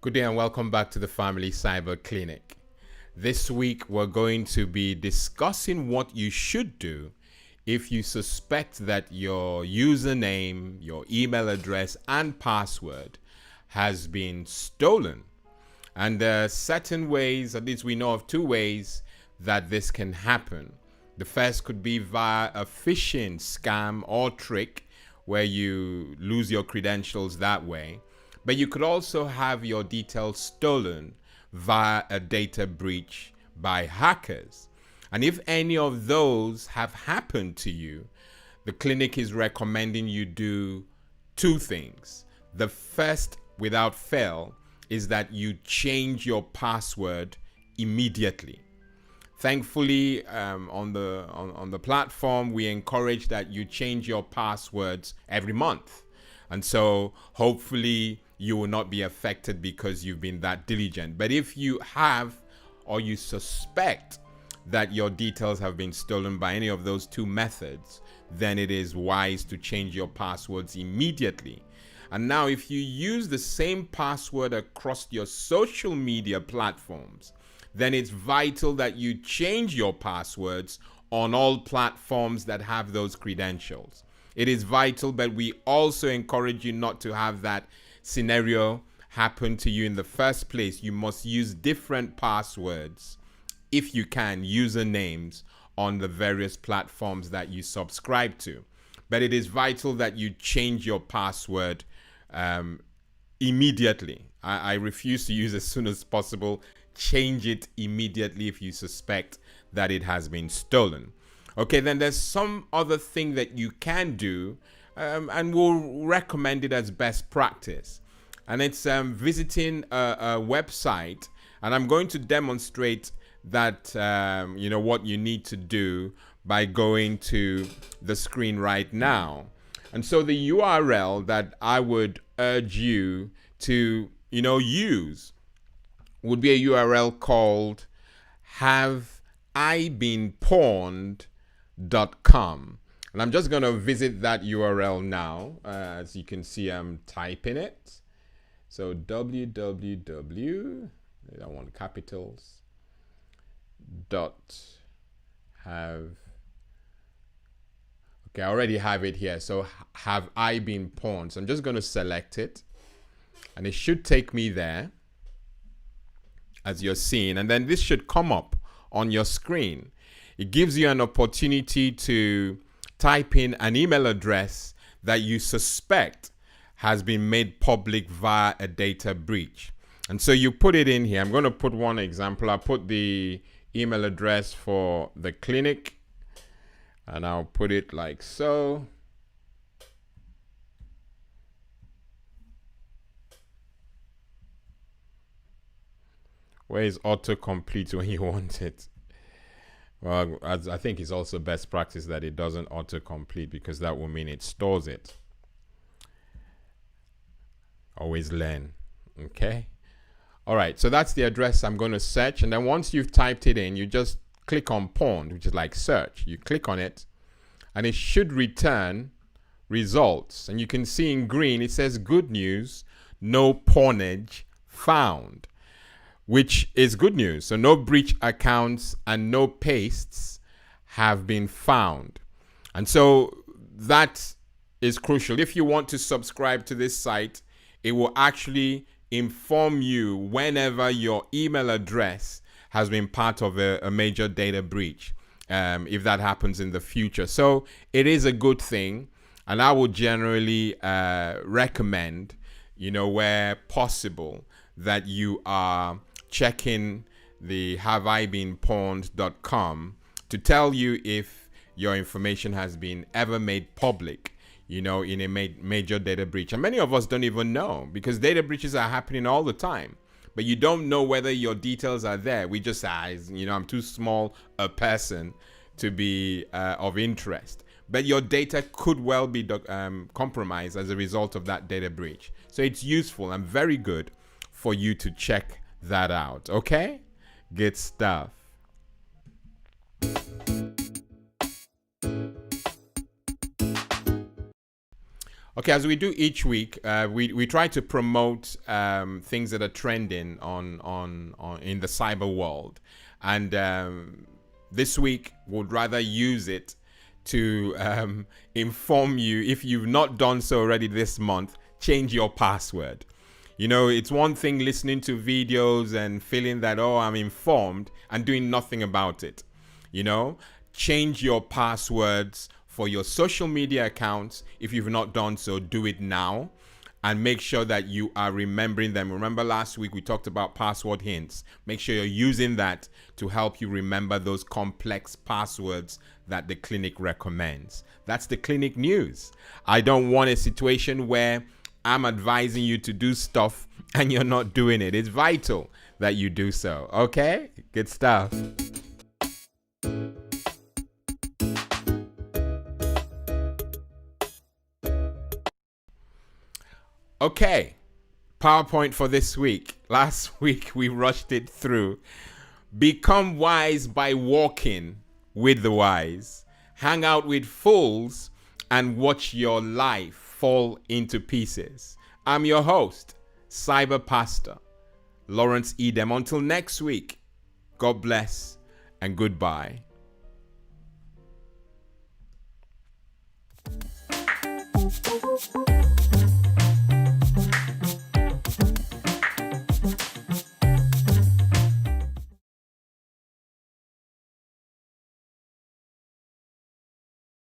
Good day and welcome back to the Family Cyber Clinic. This week we're going to be discussing what you should do if you suspect that your username, your email address and password has been stolen. And there are certain ways, at least we know of two ways, that this can happen. The first could be via a phishing scam or trick where you lose your credentials that way. But you could also have your details stolen via a data breach by hackers. And if any of those have happened to you, the clinic is recommending you do two things. The first, without fail, is that you change your password immediately. Thankfully, on the platform, we encourage that you change your passwords every month. And so hopefully you will not be affected because you've been that diligent. But if you have, or you suspect that your details have been stolen by any of those two methods, then it is wise to change your passwords immediately. And now if you use the same password across your social media platforms, then it's vital that you change your passwords on all platforms that have those credentials. It is vital, but we also encourage you not to have that scenario happen to you in the first place. You must use different passwords, if you can, usernames on the various platforms that you subscribe to. But it is vital that you change your password immediately. I refuse to use as soon as possible. Change it immediately if you suspect that it has been stolen. Okay, then there's some other thing that you can do, and we'll recommend it as best practice. And it's visiting a website, and I'm going to demonstrate that, what you need to do by going to the screen right now. And so the URL that I would urge you to, use would be a URL called haveibeenpawned.com. And I'm just going to visit that URL now. As you can see, I'm typing it. So www, I want capitals, have, okay, I already have it here. So have I been pawned? So I'm just going to select it and it should take me there as you're seeing. And then this should come up on your screen. It gives you an opportunity to type in an email address that you suspect has been made public via a data breach. And so you put it in here. I'm going to put one example. I'll put the email address for the clinic and I'll put it like so. Where is autocomplete when you want it? Well, I think it's also best practice that it doesn't autocomplete, because that will mean it stores it. Always learn. Okay. All right. So that's the address I'm going to search. And then once you've typed it in, you just click on pawned, which is like search. You click on it and it should return results. And you can see in green, it says good news, no pawnage found, which is good news. So no breach accounts and no pastes have been found. And so that is crucial. If you want to subscribe to this site, it will actually inform you whenever your email address has been part of a major data breach, if that happens in the future. So it is a good thing. And I would generally recommend, where possible, that you are checking the haveibeenpawned.com to tell you if your information has been ever made public, in a major data breach. And many of us don't even know, because data breaches are happening all the time. But you don't know whether your details are there. We just say, I'm too small a person to be of interest. But your data could well be compromised as a result of that data breach. So it's useful and very good for you to check that out. Okay? Good stuff. Okay, as we do each week, we try to promote things that are trending on in the cyber world, and this week would rather use it to inform you. If you've not done so already this month, change your password. You know, it's one thing listening to videos and feeling that, oh, I'm informed, and doing nothing about it. You know, change your passwords for your social media accounts. If you've not done so, do it now and make sure that you are remembering them. Remember last week we talked about password hints. Make sure you're using that to help you remember those complex passwords that the clinic recommends. That's the clinic news. I don't want a situation where I'm advising you to do stuff and you're not doing it. It's vital that you do so. Okay? Good stuff. Okay, PowerPoint for this week. Last week we rushed it through. Become wise by walking with the wise. Hang out with fools and watch your life fall into pieces. I'm your host, Cyber Pastor Lawrence Edem. Until next week, God bless and goodbye.